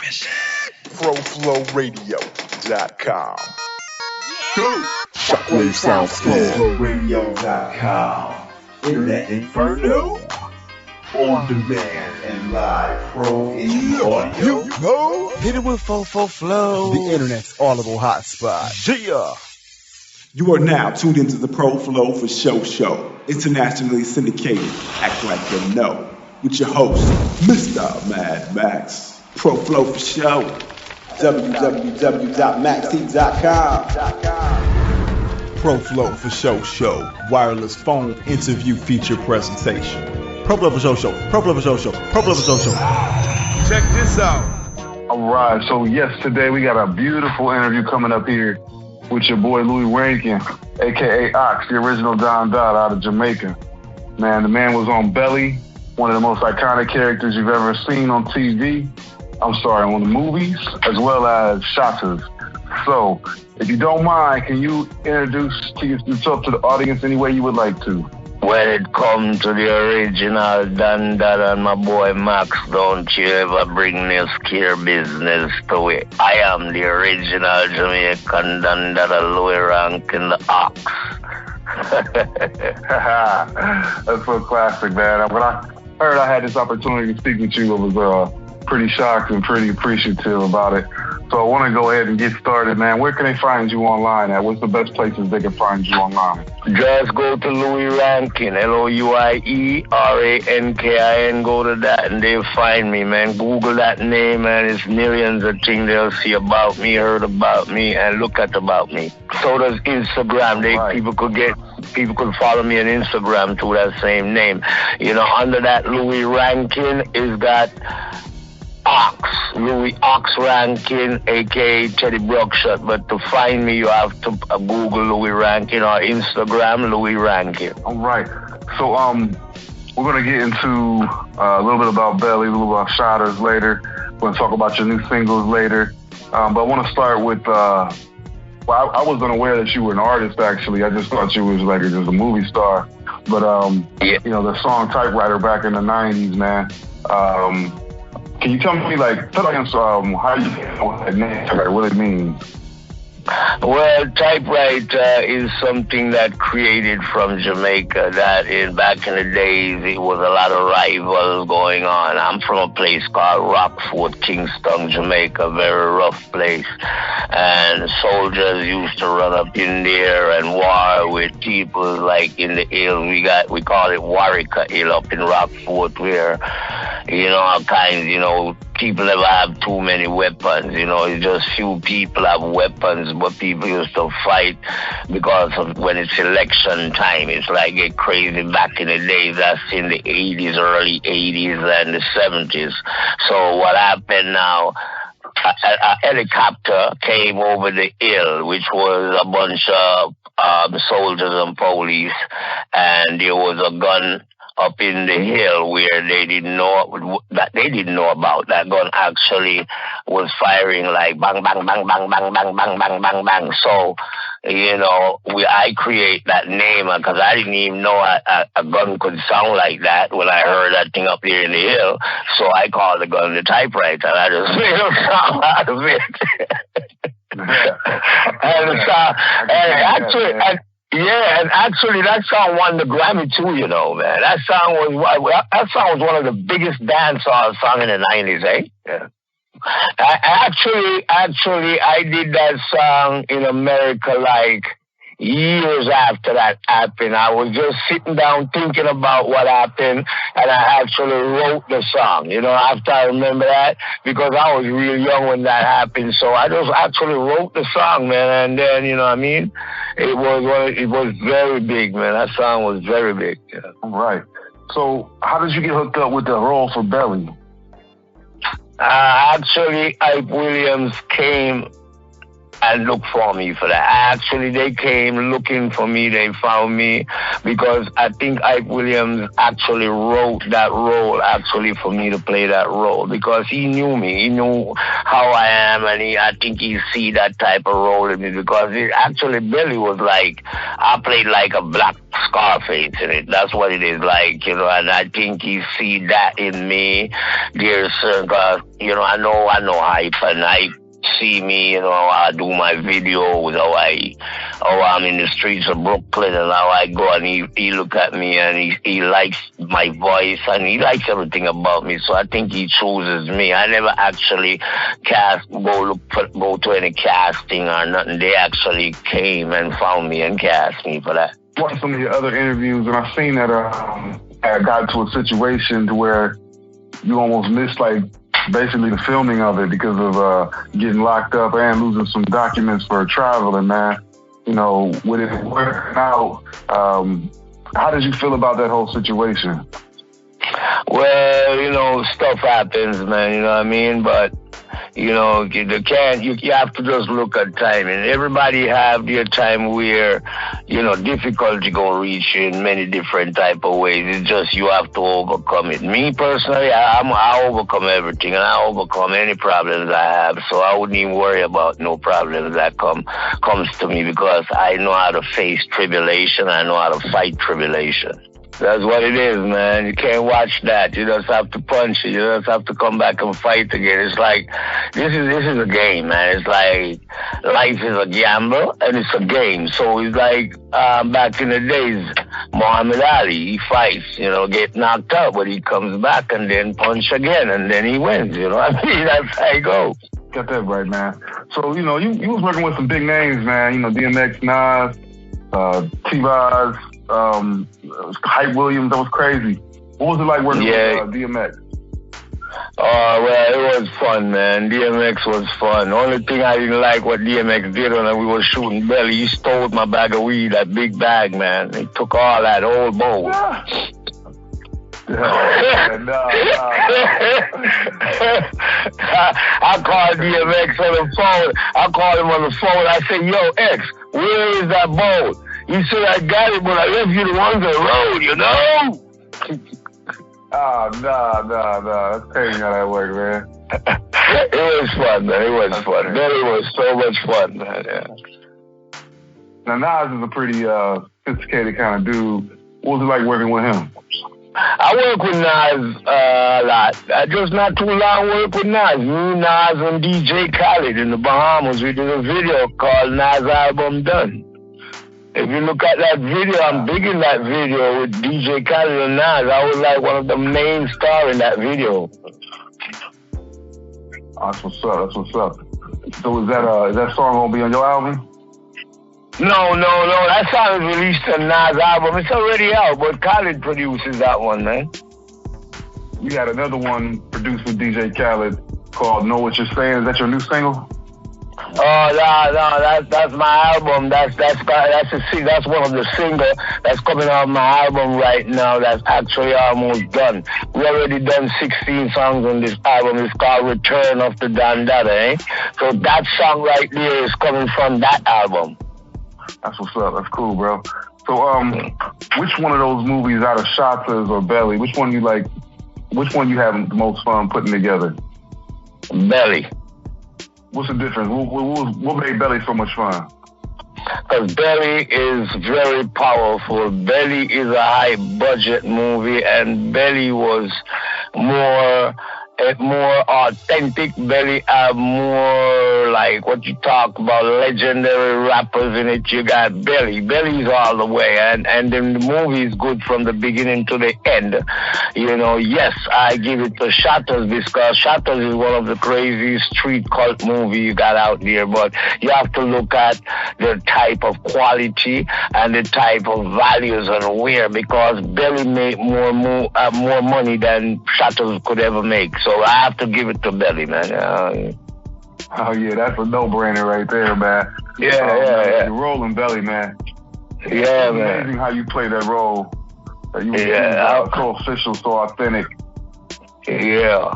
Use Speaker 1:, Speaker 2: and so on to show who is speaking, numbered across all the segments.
Speaker 1: ProFlowRadio.com.
Speaker 2: Shockwave Soundscape Radio.com. Internet Inferno. On demand and live pro audio.
Speaker 3: Hit it with Fofo Flow. The internet's audible hotspot.
Speaker 1: Yeah.
Speaker 4: You are now tuned into the Pro Flow for Show, internationally syndicated. Act like you know. With your host, Mr. Mad Max. Pro Flow for Show. www.maxheat.com.
Speaker 5: Pro Flow for Show. Wireless phone interview feature presentation. Pro Flow for Show. Pro Flow for Show. Pro Flow for Show.
Speaker 1: Check this out.
Speaker 6: All right, so yes, today we got a beautiful interview coming up here with your boy Louie Rankin, a.k.a. Ox, the original Don Dada out of Jamaica. Man, the man was on Belly, one of the most iconic characters you've ever seen on TV. On the movies, as well as Shottas. So, if you don't mind, can you introduce yourself to the audience any way you would like to?
Speaker 7: When it comes to the original Don Dada and my boy Max, don't you ever bring this care business to it. I am the original Jamaican Don Dada, Louie Rankin, the Ox.
Speaker 6: That's so classic, man. When I heard I had this opportunity to speak with you, it was pretty shocked and pretty appreciative about it. So I want to go ahead and get started, man. Where can they find you online at? What's the best places they can find you online?
Speaker 7: Just go to Louie Rankin, LOUIERANKIN. Go to that and they'll find me, man. Google that name, man. It's millions of things they'll see about me, heard about me, and look at about me. So does Instagram. People could follow me on Instagram to that same name. You know, under that Louie Rankin is got Ox, Louie Ox Rankin, a.k.a. Teddy Brockshot. But to find me, you have to Google Louie Rankin or Instagram Louie Rankin.
Speaker 6: All right. So we're going to get into a little bit about Belly, a little about Shottas later. We're going to talk about your new singles later. But I want to start with, I was unaware that you were an artist, actually. I just thought you was like just a movie star. But, you know, the song Typewriter back in the 90s, man. Can you tell me, how you know what that name, what it means?
Speaker 7: Well, Typewriter is something that created from Jamaica. Back in the days, it was a lot of rivals going on. I'm from a place called Rockfort, Kingston, Jamaica, very rough place. And soldiers used to run up in there and war with people like in the hills. We call it Warika Hill up in Rockfort, where, you know, all kinds, you know, people never have too many weapons, you know, it's just few people have weapons, but people used to fight because of when it's election time. It's like get crazy back in the days. That's in the 80s, early 80s and the 70s. So what happened now, a helicopter came over the hill, which was a bunch of soldiers and police, and there was a gun up in the hill where they didn't know about. That gun actually was firing like bang, bang, bang, bang, bang, bang, bang, bang, bang, bang. So, you know, I create that name because I didn't even know a gun could sound like that when I heard that thing up there in the hill. So I called the gun the Typewriter, and I just made a sound out of it. And actually, that song won the Grammy too, you know, man. That song was one of the biggest dancehall songs in the 90s, eh? Yeah. I did that song in America like years after that happened. I was just sitting down thinking about what happened, and I actually wrote the song, you know, after I remember that, because I was real young when that happened. So I just actually wrote the song, man, and then, you know what I mean? It was very big, man. That song was very big. Yeah.
Speaker 6: All right. So how did you get hooked up with the role for Belly?
Speaker 7: Actually, Ike Williams came and look for me for that. Actually, they came looking for me. They found me because I think Ike Williams actually wrote that role actually for me to play that role because he knew me. He knew how I am, and I think he see that type of role in me because actually Belly was like, I played like a black Scarface in it. That's what it is like, you know, and I think he see that in me. There's, you know, I know Hype, and I see me, you know, how I do my videos, how I'm in the streets of Brooklyn, and how I go, and he look at me, and he likes my voice, and he likes everything about me, so I think he chooses me. I never actually go to any casting or nothing. They actually came and found me and cast me for that.
Speaker 6: Watched some of your other interviews, and I've seen that I got to a situation to where you almost missed, like, basically the filming of it because of getting locked up and losing some documents for traveling, man. You know, with it working out, how did you feel about that whole situation?
Speaker 7: Well, you know, stuff happens, man, you know what I mean? But, you know, you have to just look at timing. Everybody have their time where, you know, difficulty gonna reach you in many different type of ways. It's just you have to overcome it. Me personally, I overcome everything, and I overcome any problems I have. So I wouldn't even worry about no problems that comes to me because I know how to face tribulation. I know how to fight tribulation. That's what it is, man. You can't watch that. You just have to punch it. You just have to come back and fight again. It's like, this is a game, man. It's like, life is a gamble, and it's a game. So it's like, back in the days, Muhammad Ali, he fights, you know, get knocked out, but he comes back and then punch again, and then he wins, you know what I mean? That's how it goes.
Speaker 6: Got that right, man. So, you know, you was working with some big names, man. You know, DMX, Nas, T-Vaz, Hype Williams. That was crazy. What was it like working with DMX?
Speaker 7: Well, it was fun, man. DMX was fun. The only thing I didn't like what DMX did when we were shooting Belly, he stole my bag of weed, that big bag, man. He took all that old bowl. I called DMX on the phone. I called him on the phone. I said, yo, X, where is that boat? He said, I got it, but I left you the ones on the road, you know?
Speaker 6: Nah. That's crazy how that worked, man.
Speaker 7: It was fun, man. It was fun. Belly was so much fun, man. Yeah.
Speaker 6: Now, Nas is a pretty sophisticated kind of dude. What was it like working with him?
Speaker 7: I work with Nas a lot. I just not too long work with Nas. Me, Nas, and DJ Khaled in the Bahamas. We did a video called Nas Album Done. If you look at that video, I'm big in that video with DJ Khaled and Nas. I was like one of the main stars in that video.
Speaker 6: That's what's up. So is that song gonna be on your album?
Speaker 7: No. That song is released on Nas' album. It's already out, but Khaled produces that one, man.
Speaker 6: We had another one produced with DJ Khaled called Know What You're Saying. Is that your new single?
Speaker 7: Oh, no, that's my album. That's one of the singles that's coming out of my album right now. That's actually almost done. We already done 16 songs on this album. It's called Return of the Don Dada, eh? So that song right there is coming from that album.
Speaker 6: That's what's up. That's cool, bro. So, which one of those movies out of Shottas or Belly, which one you like? Which one you have the most fun putting together?
Speaker 7: Belly.
Speaker 6: What's the difference? What made Belly so much fun?
Speaker 7: Because Belly is very powerful. Belly is a high-budget movie, and Belly was more authentic. Belly have more like what you talk about, legendary rappers in it. You got Belly. Belly's all the way, and then the movie is good from the beginning to the end. You know, yes, I give it to Shottas because Shottas is one of the craziest street cult movies you got out there, but you have to look at the type of quality and the type of values and where, because Belly made more money than Shottas could ever make. So I have to give it to Belly, man.
Speaker 6: Oh, yeah, that's a no-brainer right there, man.
Speaker 7: Yeah.
Speaker 6: You're rolling Belly, man.
Speaker 7: Yeah,
Speaker 6: it's
Speaker 7: man.
Speaker 6: amazing how you play that role. You so official, so authentic.
Speaker 7: Yeah.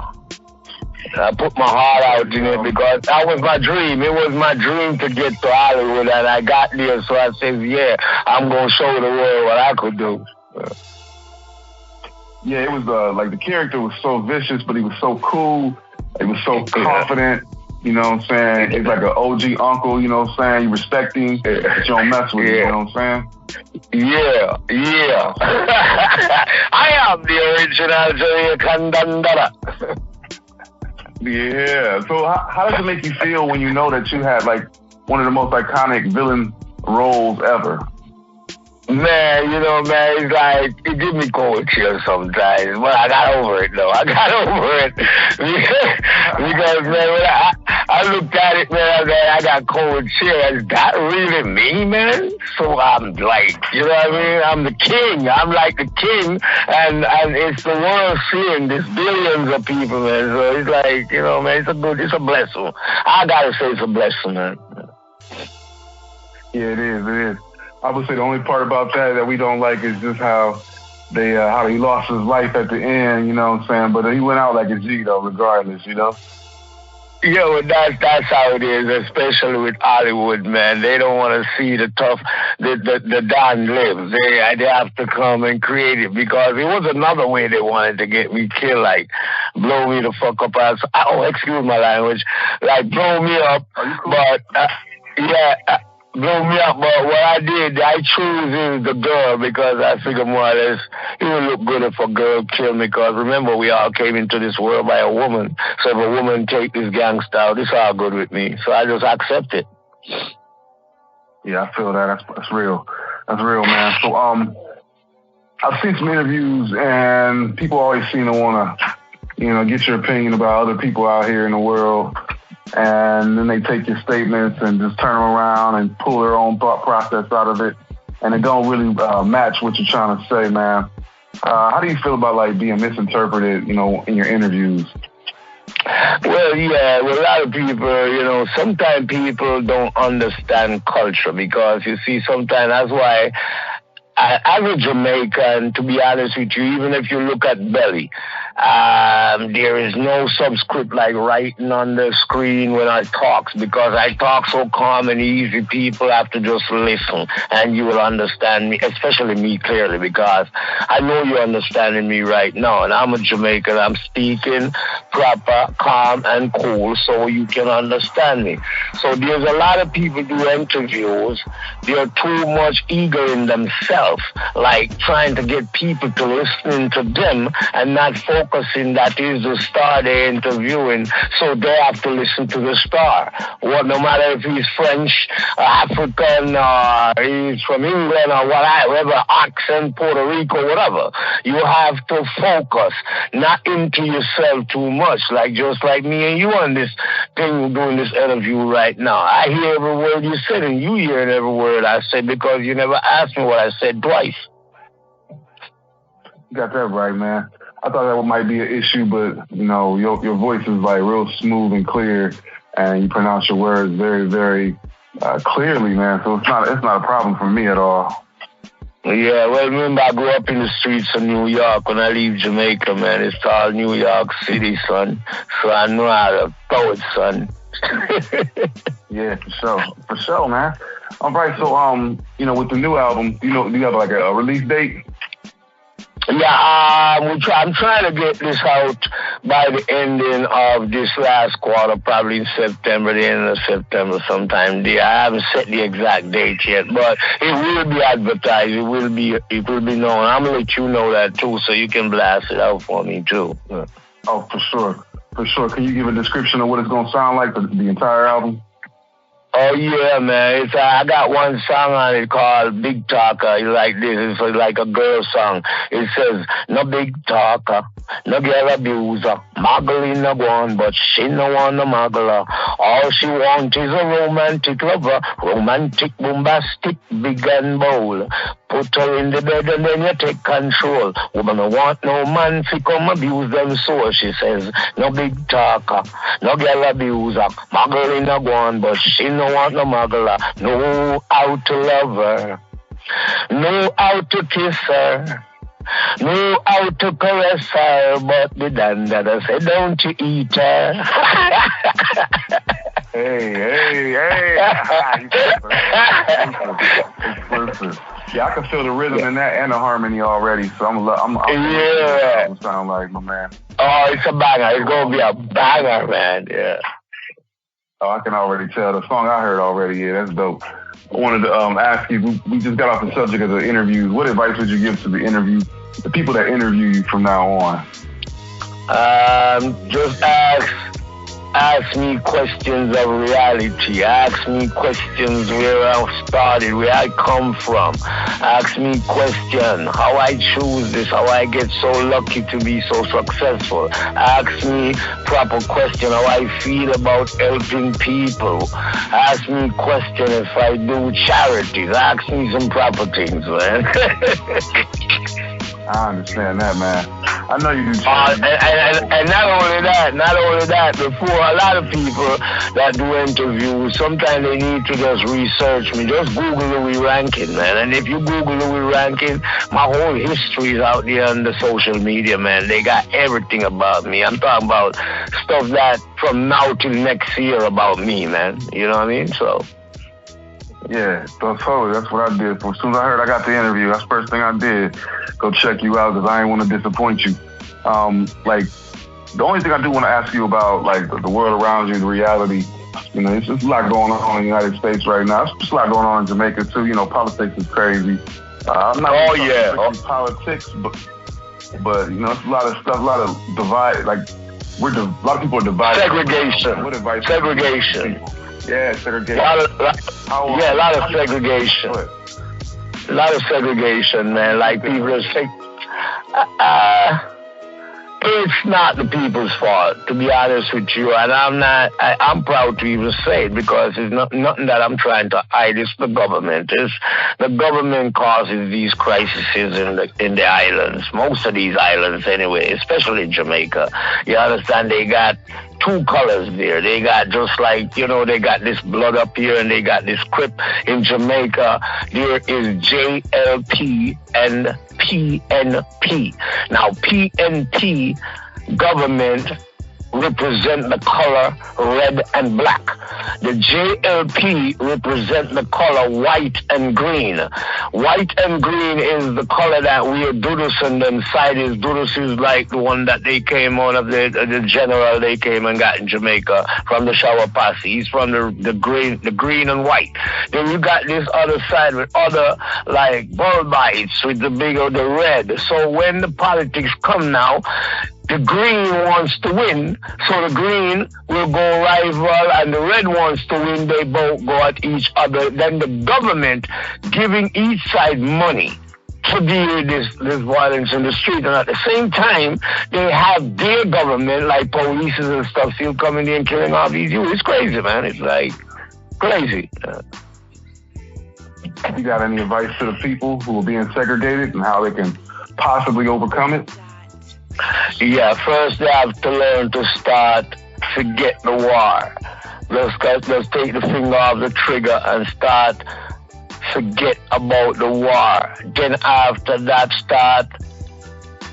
Speaker 7: I put my heart out in it because that was my dream. It was my dream to get to Hollywood, and I got there. So I said, yeah, I'm going to show the world what I could do.
Speaker 6: Yeah, it was like the character was so vicious, but he was so cool. He was so confident. You know what I'm saying? He's like an OG uncle, you know what I'm saying? You respect him, but you don't mess with him, you know what I'm saying?
Speaker 7: Yeah. I am the original Jamaican Don Dada.
Speaker 6: Yeah. So how does it make you feel when you know that you had like one of the most iconic villain roles ever?
Speaker 7: Man, you know, man, it's like, it gives me cold chills sometimes, but I got over it, though. I got over it. Because, man, when I looked at it, man, I got cold chills. Is that really me, man? So I'm like, you know what I mean? I'm the king. I'm like the king, and it's the world seeing this billions of people, man. So it's like, you know, man, it's a blessing. I gotta say it's a blessing, man.
Speaker 6: Yeah, it is. I would say the only part about that we don't like is just how he lost his life at the end, you know what I'm saying? But he went out like a G, though, regardless, you know?
Speaker 7: Yeah, well, that's how it is, especially with Hollywood, man. They don't want to see the Don live. They have to come and create it because it was another way they wanted to get me killed, like blow me the fuck up. Excuse my language. Like blow me up, but blow me up, but what I did, I chose the girl because I figured more or less it would look good if a girl killed me because remember, we all came into this world by a woman. So if a woman take this gang style, this all good with me. So I just accept it.
Speaker 6: Yeah, I feel that. That's real. That's real, man. So I've seen some interviews and people always seem to want to, get your opinion about other people out here in the world. And then they take your statements and just turn them around and pull their own thought process out of it. And it don't really match what you're trying to say, man. How do you feel about like being misinterpreted, in your interviews?
Speaker 7: Well, yeah, with a lot of people, sometimes people don't understand culture because, you see, sometimes that's why as a Jamaican, to be honest with you, even if you look at Belly, there is no subscript like writing on the screen when I talk because I talk so calm and easy. People have to just listen and you will understand me, especially me clearly because I know you're understanding me right now. And I'm a Jamaican. I'm speaking proper, calm, and cool so you can understand me. So there's a lot of people do interviews. They're too much ego in themselves, like trying to get people to listen to them and not focusing that is the star they're interviewing, so they have to listen to the star. Well, no matter if he's French, African, or he's from England, or whatever, accent, Puerto Rico, whatever. You have to focus, not into yourself too much, like just like me and you on this thing doing this interview right now. I hear every word you said, and you hearing every word I said because you never asked me what I said twice.
Speaker 6: You got that right, man. I thought that might be an issue, but, your voice is like real smooth and clear, and you pronounce your words very, very clearly, man. So it's not a problem for me at all.
Speaker 7: Yeah, well, remember I grew up in the streets of New York. When I leave Jamaica, man, it's all New York City, son. So I know how to throw it, son.
Speaker 6: Yeah, for sure, man. All right, so with the new album, do you have like a release date?
Speaker 7: Yeah, I'm trying to get this out by the ending of this last quarter, probably in September, the end of September sometime. I haven't set the exact date yet, but it will be advertised. It will be known. I'm gonna let you know that too, so you can blast it out for me too. Yeah.
Speaker 6: Oh, for sure. For sure. Can you give a description of what it's gonna sound like, the entire album?
Speaker 7: Oh, yeah, man. I got one song on it called Big Talker. It's like this. It's like a girl song. It says, no big talker, no girl abuser, muggling no one, but she no want no muggler. All she want is a romantic lover, romantic, bombastic, big and bold. Put her in the bed and then you take control. Woman don't want no man to come abuse them soul. She says, no big talker, no girl abuser, muggling no one, but she no want no muggler. Know how to love her, know how to kiss her, Know how to caress her, but the Don Dada said, don't you eat her.
Speaker 6: Hey. Exclusive. Yeah, I can feel the rhythm in that and the harmony already, so I'm
Speaker 7: yeah.
Speaker 6: Sound like my man.
Speaker 7: Oh, it's a banger. It's gonna be a banger, man. Yeah.
Speaker 6: Oh, I can already tell. The song I heard already, yeah, that's dope. I wanted to ask you, we just got off the subject of the interviews. What advice would you give to the people that interview you from now on?
Speaker 7: Just ask me questions of reality. Ask me questions where I started, where I come from. Ask me questions how I choose this, how I get so lucky to be so successful. Ask me proper question how I feel about helping people. Ask me question if I do charities. Ask me some proper things, man.
Speaker 6: I understand that, man. I know you do.
Speaker 7: And not only that, before a lot of people that do interviews, sometimes they need to just research me. Just Google Louie Rankin, man. And if you Google Louie Rankin, my whole history is out there on the social media, man. They got everything about me. I'm talking about stuff that from now till next year about me, man. You know what I mean? So.
Speaker 6: Yeah, totally. That's what I did. As soon as I heard I got the interview, that's the first thing I did. Go check you out because I ain't want to disappoint you. Like, the only thing I do want to ask you about, like, the world around you, the reality, you know, it's just a lot going on in the United States right now. It's just a lot going on in Jamaica, too. You know, politics is crazy. I'm not politics, but, you know, it's a lot of stuff, a lot of divide. Like, a lot of people are divided.
Speaker 7: Segregation.
Speaker 6: What advice?
Speaker 7: Segregation.
Speaker 6: Yeah, segregation.
Speaker 7: A lot of segregation. A lot of segregation, man. Like people say, it's not the people's fault, to be honest with you. And I'm proud to even say it because it's nothing that I'm trying to hide. It's the government. It's the government causes these crises in the islands, most of these islands anyway, especially Jamaica. You understand? They got two colors there. They got just like, you know, they got this blood up here and they got this crip in Jamaica. There is JLP and PNP. Now, PNP government represent the color red and black. The JLP represent the color white and green. White and green is the color that wear Dudus and them side is Dudus is like the one that they came out of the general they came and got in Jamaica from the shower posse. He's from the green and white. Then you got this other side with other like bulbites with the red. So when the politics come now, the green wants to win, so the green will go rival, and the red wants to win, they both go at each other. Then the government giving each side money to deal with this violence in the street. And at the same time, they have their government, like police and stuff, still coming in and killing all these youth. It's crazy, man. It's like crazy.
Speaker 6: You got any advice to the people who are being segregated and how they can possibly overcome it?
Speaker 7: Yeah, first they have to learn to start forget the war. Let's take the finger off the trigger and start forget about the war. Then after that, start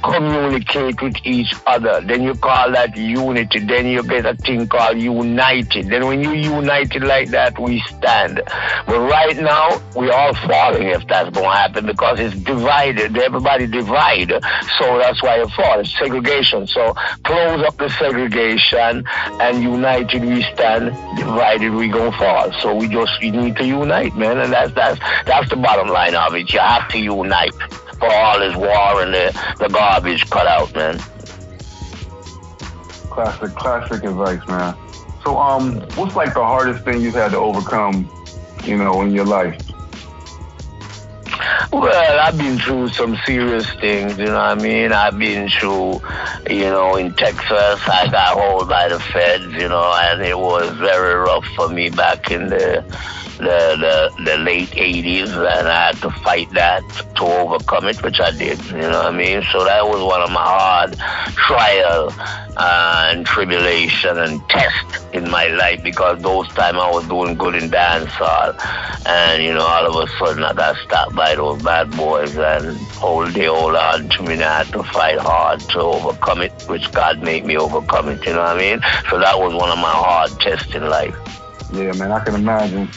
Speaker 7: communicate with each other. Then you call that unity. Then you get a thing called united. Then when you united like that, we stand. But right now, we're all falling if that's going to happen because it's divided. Everybody divide. So that's why it falls. It's segregation. So close up the segregation and united we stand. Divided we going to fall. So we need to unite, man. And that's the bottom line of it. You have to unite for all this war and the garbage cut out, man.
Speaker 6: Classic advice, man. So, what's like the hardest thing you've had to overcome, you know, in your life?
Speaker 7: Well, I've been through some serious things, you know what I mean? I've been through, you know, in Texas, I got hold by the feds, you know, and it was very rough for me back in the the late 80s, and I had to fight that to overcome it, which I did, you know what I mean? So that was one of my hard trial and tribulation and test in my life, because those times I was doing good in dancehall, and you know, all of a sudden I got stopped by those bad boys, and they hold on to me, and I had to fight hard to overcome it, which God made me overcome it, you know what I mean? So that was one of my hard tests in life.
Speaker 6: Yeah, man, I can imagine.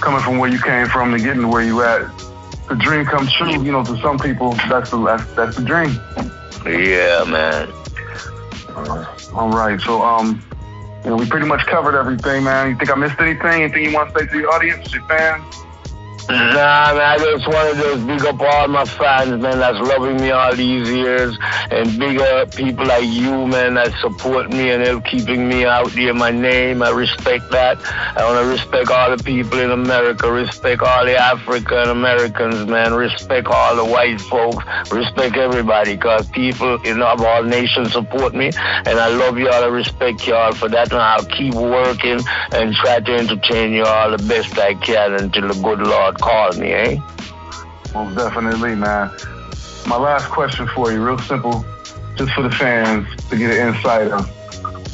Speaker 6: Coming from where you came from to getting to where you at, the dream comes true. You know, to some people, that's the dream.
Speaker 7: Yeah, man.
Speaker 6: All right, so you know, we pretty much covered everything, man. You think I missed anything? Anything you want to say to your audience, your fans?
Speaker 7: Nah, man, I just wanted to big up all my fans, man, that's loving me all these years, and big up people like you, man, that support me and help keeping me out there, my name. I respect that. I want to respect all the people in America, respect all the African Americans, man, respect all the white folks, respect everybody, because people of all nations support me, and I love y'all, I respect y'all for that, and I'll keep working and try to entertain you all the best I can until the good Lord call me, eh?
Speaker 6: Most definitely, man. My last question for you, real simple, just for the fans to get an insight of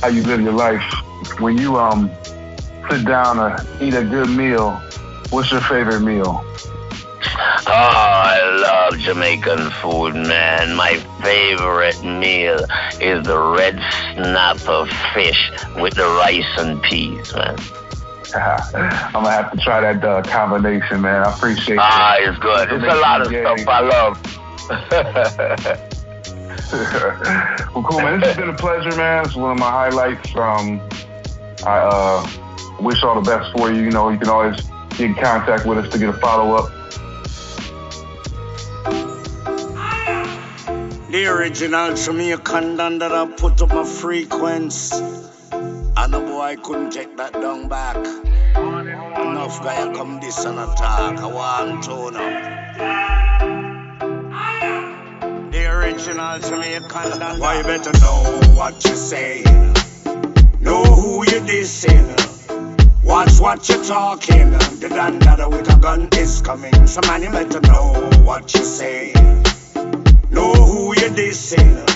Speaker 6: how you live your life. When you sit down to eat a good meal, what's your favorite meal?
Speaker 7: Oh, I love Jamaican food, man. My favorite meal is the red snapper fish with the rice and peas, man.
Speaker 6: I'm gonna have to try that combination, man. I appreciate it.
Speaker 7: It's good. It's a lot of stuff I love.
Speaker 6: Well, cool, man. This has been a pleasure, man. It's one of my highlights. I wish all the best for you. You know, you can always get in contact with us to get a follow-up.
Speaker 8: The original Jamaican Don Dada put up a frequency. And the boy couldn't take that down back. Enough guy come this and attack. I want to know. The original Jamaican Don. Why you better know what you say? Know who you dissing. Watch what you talking. The Don Dada with a gun is coming. So man, you better know what you say. Know who you dissing.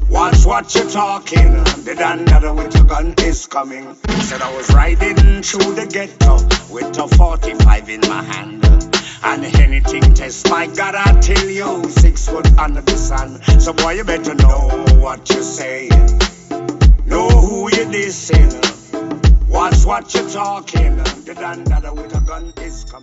Speaker 8: Watch what you're talking. The Don Dada with a gun is coming. Said I was riding through the ghetto with a 45 in my hand. And anything test, my God, I tell you, 6 foot under the sun. So boy, you better know what you say. Know who you dissing. Watch what you're talking. The Don Dada with a gun is coming.